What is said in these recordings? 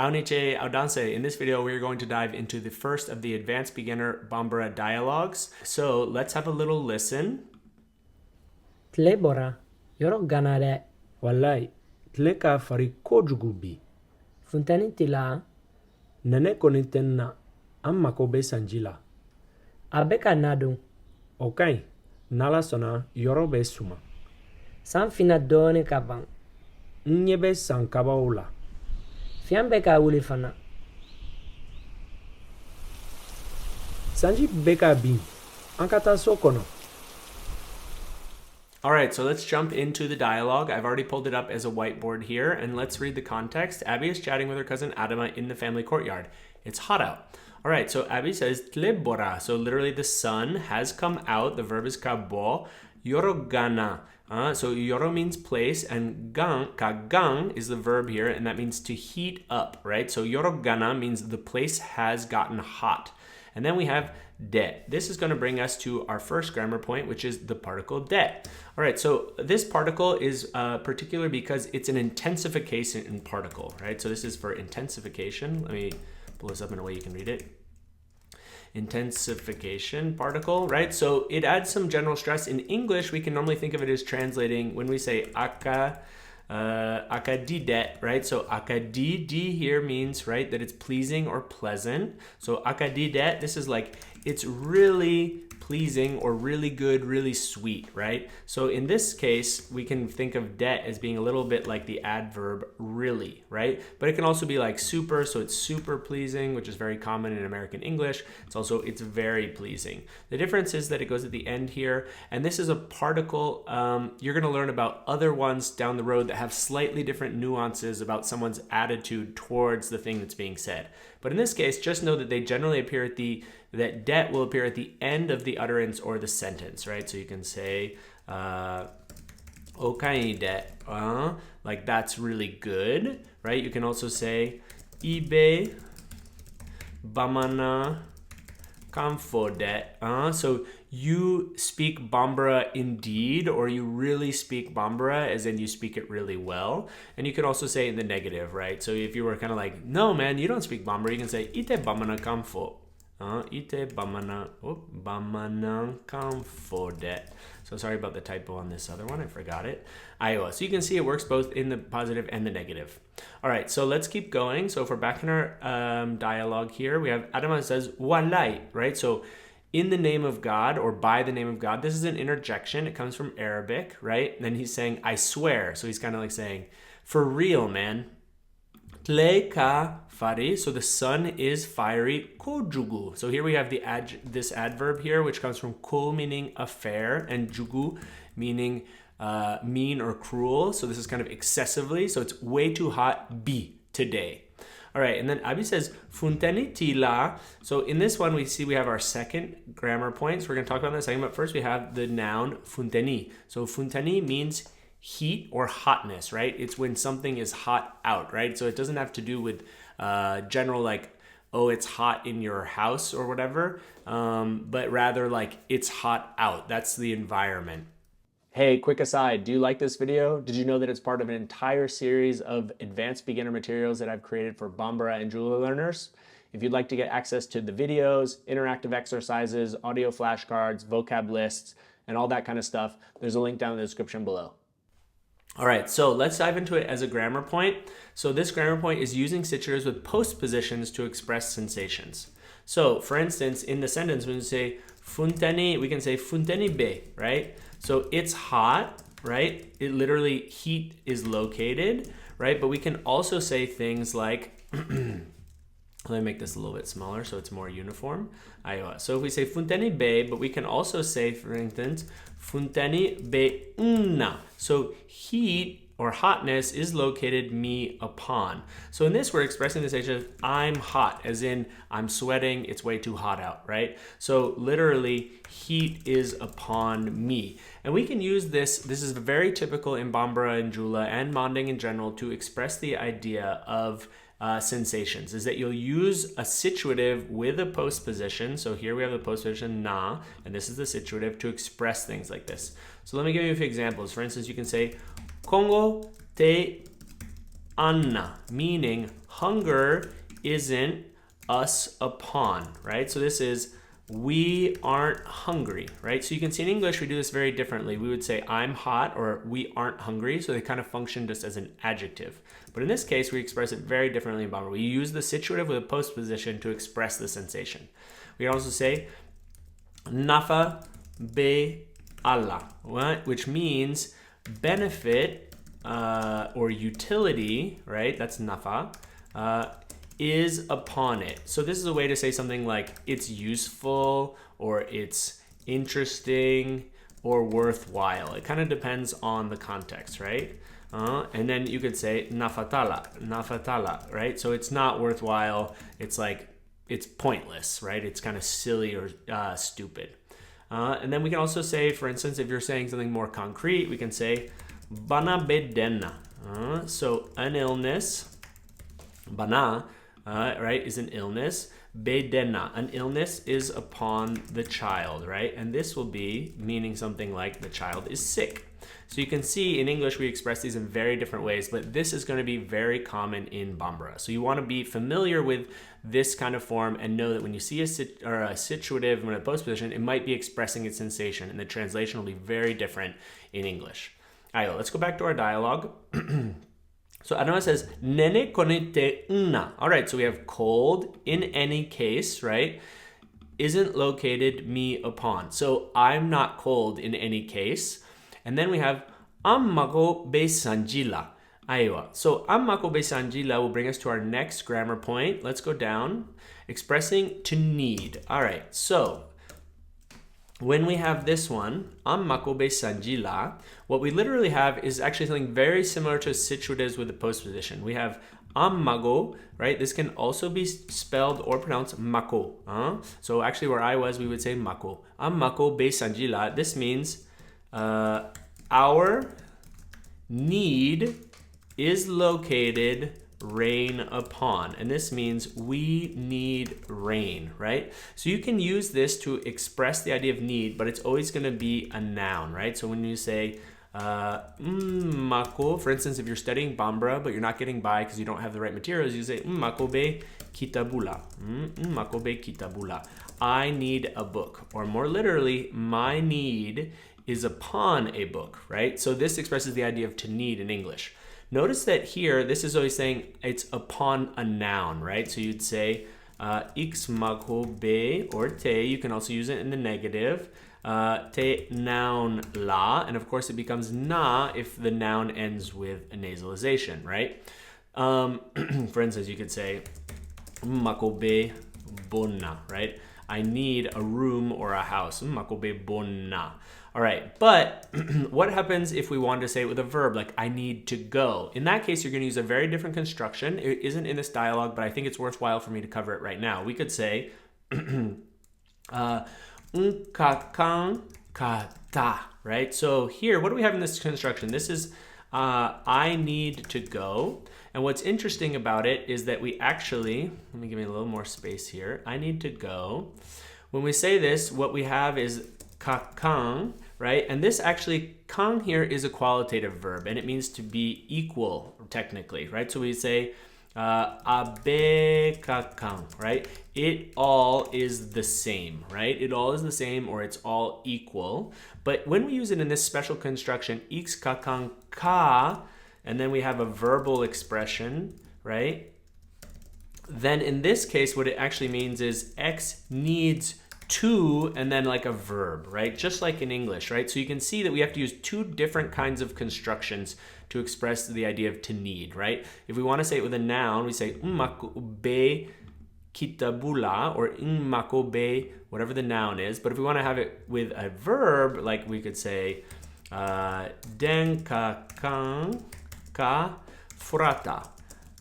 Auniche Audanse. In this video, we're going to dive into the first of the Advanced Beginner Bambara dialogues. So let's have a little listen. Tlebora, yoro ganade. Wallahi, tleka fari kojugubi. Funtani tila. Nene konitenna amma kobe sanjila. Abeka nadu. Okay, nala sona yoro be suma. San fina doni kabang. Nyebe sankaba ula. Fian beka ulifana. Sanji beka bin. Ankata sokono. All right, so let's jump into the dialogue. I've already pulled it up as a whiteboard here, and let's read the context. Abby is chatting with her cousin Adama in the family courtyard. It's hot out. All right, so Abby says, Tlebora. So literally the sun has come out. The verb is kabo. Yorogana. So yoro means place, and kagang is the verb here, and that means to heat up, right? So yorogana means the place has gotten hot. And then we have de. This is going to bring us to our first grammar point, which is the particle de. All right, so this particle is particular because it's an intensification particle, right? So this is for intensification. Let me pull this up in a way you can read it. Intensification particle, right? So it adds some general stress. In English, we can normally think of it as translating when we say akadidet, right? So akadidi here means, right, that it's pleasing or pleasant. So akadidet, this is like it's really pleasing or really good, really sweet, right? So in this case, we can think of det as being a little bit like the adverb really, right? But it can also be like super, so it's super pleasing, which is very common in American English. It's very pleasing. The difference is that it goes at the end here, and this is a particle. You're going to learn about other ones down the road that have slightly different nuances about someone's attitude towards the thing that's being said. But in this case, just know that they generally appear at that det will appear at the end of the utterance or the sentence, right? So you can say, okai det, like that's really good, right? You can also say, ibe bamana kamfo det. So you speak Bambara indeed, or you really speak Bambara, as in you speak it really well. And you can also say in the negative, right? So if you were kind of like, no, man, you don't speak Bambara, you can say, ite bamana kamfo. Ite bamana kamfo det. So sorry about the typo on this other one, I forgot it. Iowa. So you can see it works both in the positive and the negative. All right, so let's keep going. So if we're back in our dialogue here, we have Adama says, walai, right? So in the name of God, or by the name of God, this is an interjection. It comes from Arabic, right? And then he's saying, I swear. So he's kind of like saying, for real, man. Tleka fari, so the sun is fiery. Ko jugu. So here we have this adverb here, which comes from ko, meaning affair, and jugu, meaning mean or cruel. So this is kind of excessively. So it's way too hot. Be today. All right, and then Abi says funteni tila. So in this one, we have our second grammar point. So we're going to talk about that in a second. But first, we have the noun funteni. So funteni means heat or hotness, right? It's when something is hot out, right? So it doesn't have to do with general like, oh, it's hot in your house or whatever, but rather like it's hot out. That's the environment. Hey, quick aside, do you like this video? Did you know that it's part of an entire series of advanced beginner materials that I've created for Bambara and Dioula learners? If you'd like to get access to the videos, interactive exercises, audio flashcards, vocab lists, and all that kind of stuff, there's a link down in the description below. All right, so let's dive into it as a grammar point. So this grammar point is using situatives with postpositions to express sensations. So for instance, in the sentence, when we say funteni, we can say funteni be, right? So it's hot, right? It literally, heat is located, right? But we can also say things like, let me make this a little bit smaller so it's more uniform. So if we say funteni be, but we can also say, for instance, funteni be una. So heat or hotness is located me upon. So in this, we're expressing the sensation of I'm hot, as in I'm sweating, it's way too hot out, right? So literally, heat is upon me. And we can use this is very typical in Bambara and Dioula and Manding in general to express the idea of sensations, is that you'll use a situative with a postposition. So here we have the postposition na, and this is the situative to express things like this. So let me give you a few examples. For instance, you can say, Kongo te anna, meaning hunger isn't us upon, right? So this is we aren't hungry, right? So you can see in English, we do this very differently. We would say I'm hot or we aren't hungry. So they kind of function just as an adjective. But in this case, we express it very differently in Bambara. We use the situative with a postposition to express the sensation. We can also say nafa be Allah, right? Which means benefit or utility, right? That's nafa. Is upon it. So this is a way to say something like it's useful or it's interesting or worthwhile. It kind of depends on the context, right? And then you could say nafatala, right? So it's not worthwhile. It's like it's pointless, right? It's kind of silly or stupid. And then we can also say, for instance, if you're saying something more concrete, we can say bana bedena. So an illness, bana, right, is an illness. Bedena, an illness is upon the child, right? And this will be meaning something like the child is sick. So you can see in English we express these in very different ways, but this is going to be very common in Bambara. So you want to be familiar with this kind of form and know that when you see a situative and a postposition, it might be expressing its sensation, and the translation will be very different in English. All right, let's go back to our dialogue. So Adama says, nene konete una. All right, so we have cold in any case, right? Isn't located me upon. So I'm not cold in any case. And then we have ammako be sanjila. Aiwa. So ammako be sanjila will bring us to our next grammar point. Let's go down. Expressing to need. All right, so when we have this one, ammako be sanjila, what we literally have is actually something very similar to situatives with the postposition. We have ammago, right? This can also be spelled or pronounced mako. So actually where I was, we would say mako. Ammako be sanjila. This means our need is located rain upon, and this means we need rain, right? So you can use this to express the idea of need, but it's always going to be a noun, right? So when you say mako, for instance, if you're studying Bambara but you're not getting by because you don't have the right materials, you say mako be kitabula. Mako be kitabula. I need a book, or more literally, my need is upon a book, right? So this expresses the idea of to need in English. Notice that here, this is always saying it's upon a noun, right? So you'd say X mako be or te. You can also use it in the negative. Te noun la. And of course, it becomes na if the noun ends with a nasalization, right? For instance, you could say mako be bonna, right? I need a room or a house. Mako be bonna. All right, but what happens if we wanted to say it with a verb, like I need to go? In that case, you're going to use a very different construction. It isn't in this dialogue, but I think it's worthwhile for me to cover it right now. We could say, kakang kata, right? So here, what do we have in this construction? This is, I need to go. And what's interesting about it is that we actually, let me give me a little more space here. I need to go. When we say this, what we have is kakang, right? And this actually, kang here is a qualitative verb, and it means to be equal, technically, right? So we say, abe kakang, right? It all is the same, right? It all is the same, or it's all equal. But when we use it in this special construction, x kakang ka, and then we have a verbal expression, right? Then in this case, what it actually means is X needs to, and then like a verb, right? Just like in English, right? So you can see that we have to use two different kinds of constructions to express the idea of to need, right? If we want to say it with a noun, we say mako be kitabula, or mako be, whatever the noun is. But if we want to have it with a verb, like we could say den kakang ka furata.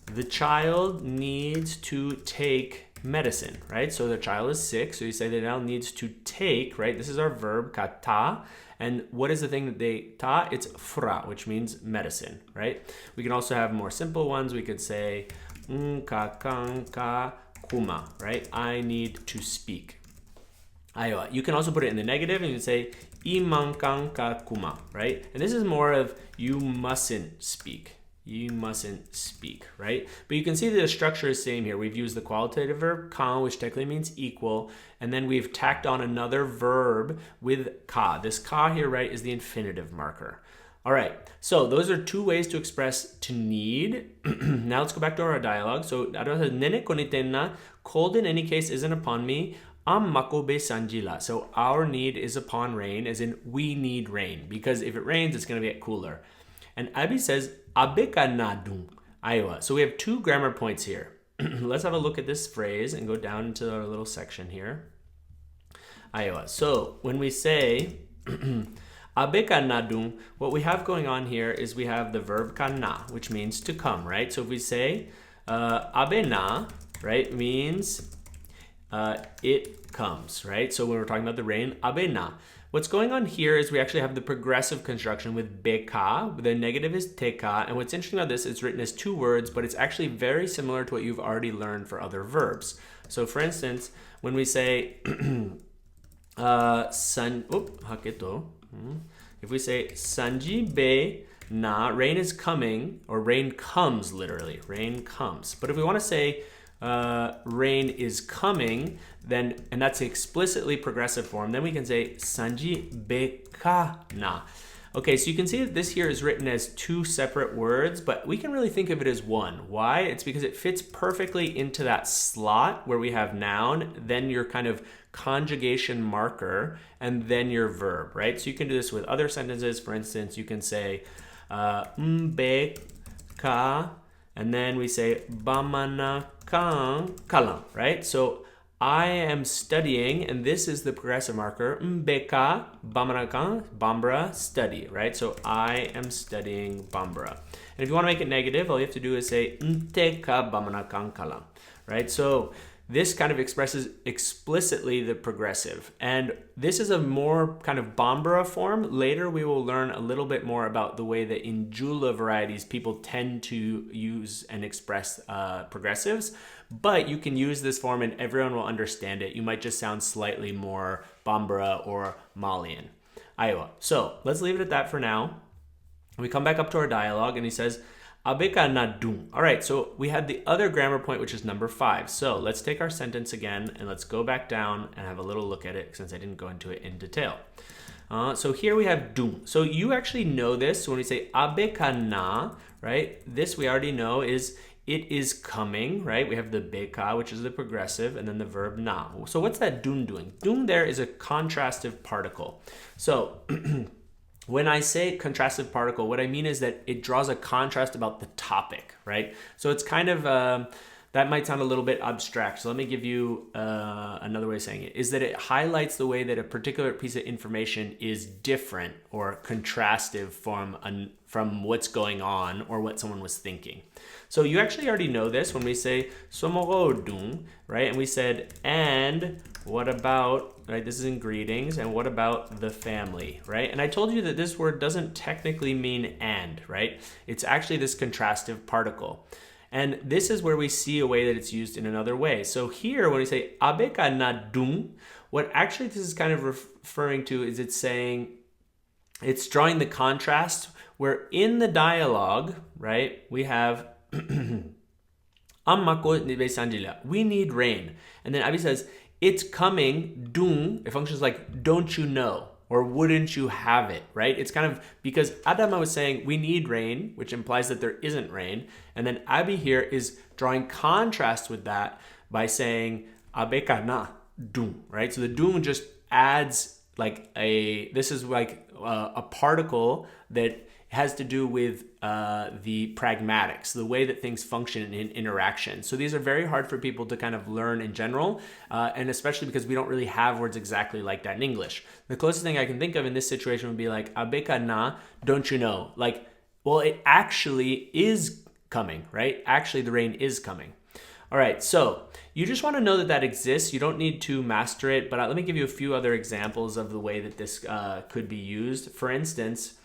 The child needs to take medicine, right? So the child is sick, so you say the child needs to take, right? This is our verb, kata. And what is the thing that they ta? It's fra, which means medicine, right? We can also have more simple ones. We could say kakang ka kuma, right? I need to speak. You can also put it in the negative, and you can say imangkang ka kuma, right? And this is more of you mustn't speak. You mustn't speak, right? But you can see the structure is same here. We've used the qualitative verb kan, which technically means equal, and then we've tacked on another verb with ka. This ka here, right, is the infinitive marker. All right, so those are two ways to express to need. Now let's go back to our dialogue. So Adama says, Nene konitenna, cold in any case isn't upon me. Am makobe sanjila. So our need is upon rain, as in we need rain, because if it rains, it's going to get cooler. And Abi says, Abeka nadung. Iowa. So we have two grammar points here. Let's have a look at this phrase and go down into our little section here. Iowa. So when we say Abeka nadung, what we have going on here is we have the verb kana, which means to come, right? So if we say abena, right, means it comes, right? So when we're talking about the rain, abena. What's going on here is we actually have the progressive construction with beka. The negative is teka. And what's interesting about this, it's written as two words, but it's actually very similar to what you've already learned for other verbs. So for instance, when we say if we say sanji be na, rain is coming, or rain comes, literally, rain comes. But if we want to say rain is coming, then, and that's explicitly progressive form, then we can say sanji beka na. Okay, so you can see that this here is written as two separate words, but we can really think of it as one. Why? It's because it fits perfectly into that slot where we have noun, then your kind of conjugation marker, and then your verb, right? So you can do this with other sentences. For instance, you can say beka, and then we say bamana kan kalang, right? So I am studying, and this is the progressive marker. Mbeka bamana kan Bambara study, right? So I am studying Bambara. And if you want to make it negative, all you have to do is say nteka bamana kan kalang, right? So this kind of expresses explicitly the progressive. And this is a more kind of Bambara form. Later, we will learn a little bit more about the way that in Dioula varieties, people tend to use and express progressives. But you can use this form and everyone will understand it. You might just sound slightly more Bambara or Malian. Iowa. So let's leave it at that for now. We come back up to our dialogue and he says, Abeka nadung. All right, so we had the other grammar point, which is number 5. So let's take our sentence again and let's go back down and have a little look at it since I didn't go into it in detail. So here we have dung. So you actually know this. So when we say abeka na, right, this we already know is it is coming, right? We have the beka, which is the progressive, and then the verb na. So what's that dung doing? Dung there is a contrastive particle. So when I say contrastive particle, what I mean is that it draws a contrast about the topic, right? So it's kind of, that might sound a little bit abstract. So let me give you another way of saying it, is that it highlights the way that a particular piece of information is different or contrastive from what's going on or what someone was thinking. So you actually already know this when we say somorodung, right? And we said, and what about, right? This is in greetings, and what about the family, right? And I told you that this word doesn't technically mean and, right? It's actually this contrastive particle. And this is where we see a way that it's used in another way. So here, when we say abeka nadung, what actually this is kind of referring to is it's saying, it's drawing the contrast where in the dialogue, right, we have we need rain. And then Abi says, it's coming, dung, it functions like, don't you know? Or wouldn't you have it, right? It's kind of because Adama was saying we need rain, which implies that there isn't rain. And then Abi here is drawing contrast with that by saying abeka na dung, right? So the dung just adds like this is like a particle that has to do with the pragmatics, the way that things function in interaction. So these are very hard for people to kind of learn in general, and especially because we don't really have words exactly like that in English. The closest thing I can think of in this situation would be like, abeka na, don't you know? Like, well, it actually is coming, right? Actually, the rain is coming. All right, so you just want to know that that exists. You don't need to master it, but let me give you a few other examples of the way that this could be used. For instance,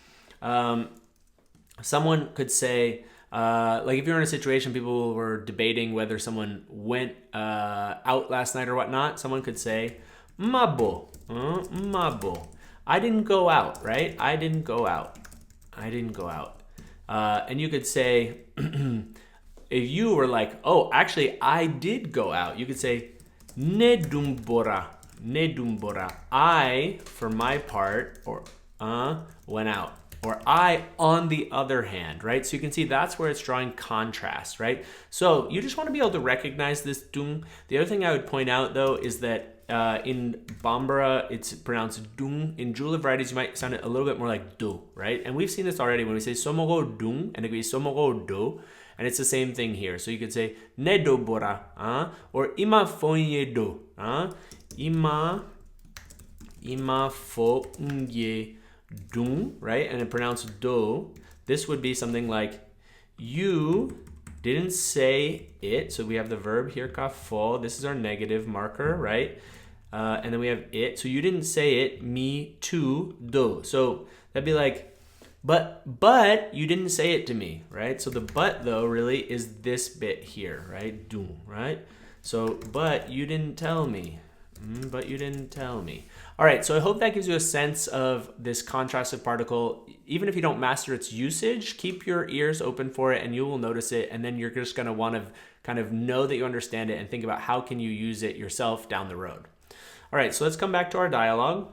someone could say, like if you're in a situation, people were debating whether someone went out last night or whatnot, someone could say, mabo, mabo. I didn't go out, right? I didn't go out. I didn't go out. And you could say, if you were like, oh, actually, I did go out, you could say, ne dumbora, ne dumbora. I, for my part, or went out. Or I, on the other hand, right? So you can see that's where it's drawing contrast, right? So you just want to be able to recognize this dung. The other thing I would point out, though, is that in Bambara, it's pronounced dung. In Dioula varieties, you might sound it a little bit more like do, right? And we've seen this already when we say somogo dung, and it could be somogo do, and it's the same thing here. So you could say ne do bora, or ima fonye do, ima fonye dung, right? And it pronounced do. This would be something like you didn't say it. So we have the verb here, ka fo. This is our negative marker, right? And then we have it. So you didn't say it, me too, do. So that'd be like, but you didn't say it to me, right? So the but though really is this bit here, right? Do, right? So, but you didn't tell me. But you didn't tell me. All right, so I hope that gives you a sense of this contrastive particle. Even if you don't master its usage, keep your ears open for it and you will notice it. And then you're just gonna want to kind of know that you understand it and think about how can you use it yourself down the road. All right, so let's come back to our dialogue.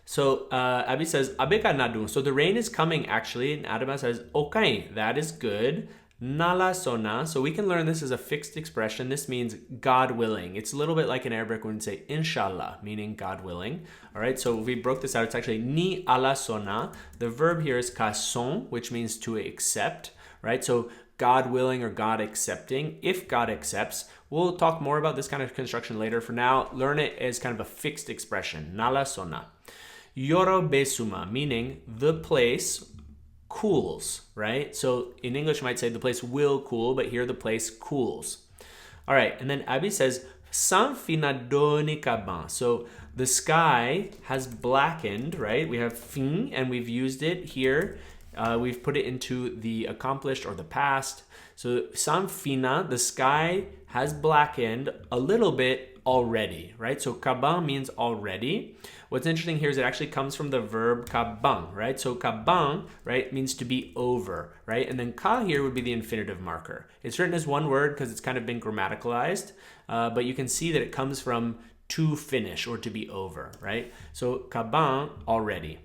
So Abby says, Abeka nadu. So the rain is coming actually. And Adama says, okay, that is good. Nala sona. So we can learn this as a fixed expression. This means God willing. It's a little bit like in Arabic when we say inshallah, meaning God willing. All right, so if we broke this out, it's actually ni ala sona. The verb here is kason, which means to accept, right? So God willing or God accepting. If God accepts, we'll talk more about this kind of construction later. For now, learn it as kind of a fixed expression. Nala sona. Yoro besuma, meaning the place cools, right? So in English, you might say the place will cool, but here the place cools. All right, and then Abby says, San finadoni kaban. So the sky has blackened, right? We have fin, and we've used it here. We've put it into the accomplished or the past. So san fina, the sky has blackened a little bit already, right? So kaban means already. What's interesting here is it actually comes from the verb kaban, right? So kaban, right, means to be over, right? And then ka here would be the infinitive marker. It's written as one word because it's kind of been grammaticalized, but you can see that it comes from to finish or to be over, right? So kaban, already.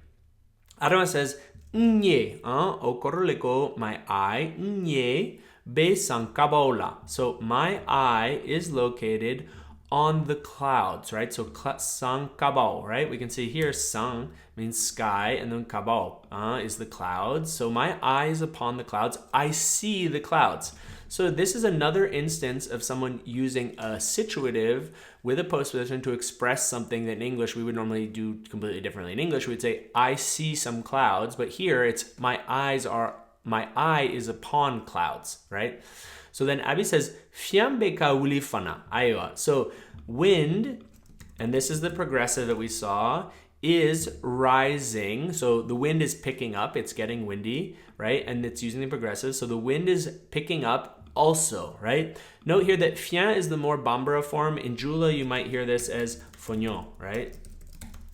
Adama says, nye, okoroleko, my eye, nye, be san kabaola. So my eye is located on the clouds, right? So sang kabao, right? We can see here sang means sky, and then kabao is the clouds. So my eye is upon the clouds. I see the clouds. So this is another instance of someone using a situative with a postposition to express something that in English we would normally do completely differently. In English, we would say, I see some clouds, but here it's my eye is upon clouds, right? So then Abby says, Fiambeka ulifana. Aiwa. So wind, and this is the progressive that we saw, is rising. So the wind is picking up. It's getting windy, right? And it's using the progressive. So the wind is picking up also, right? Note here that fien is the more Bambara form. In Dioula, you might hear this as fognon, right?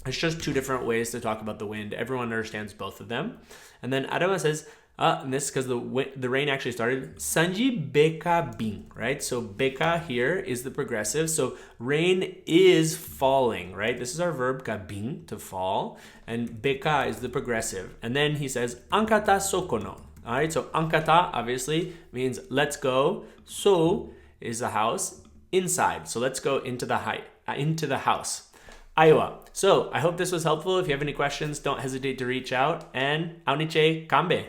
It's just two different ways to talk about the wind. Everyone understands both of them. And then Adama says, and this is because the rain actually started. Sanji beka bin, right? So beka here is the progressive. So rain is falling, right? This is our verb kabin, to fall. And beka is the progressive. And then he says, ankata sokono. All right, so ankata obviously means let's go. So is the house inside. So let's go into the house. Aiwa. So I hope this was helpful. If you have any questions, don't hesitate to reach out. And auniche kambe.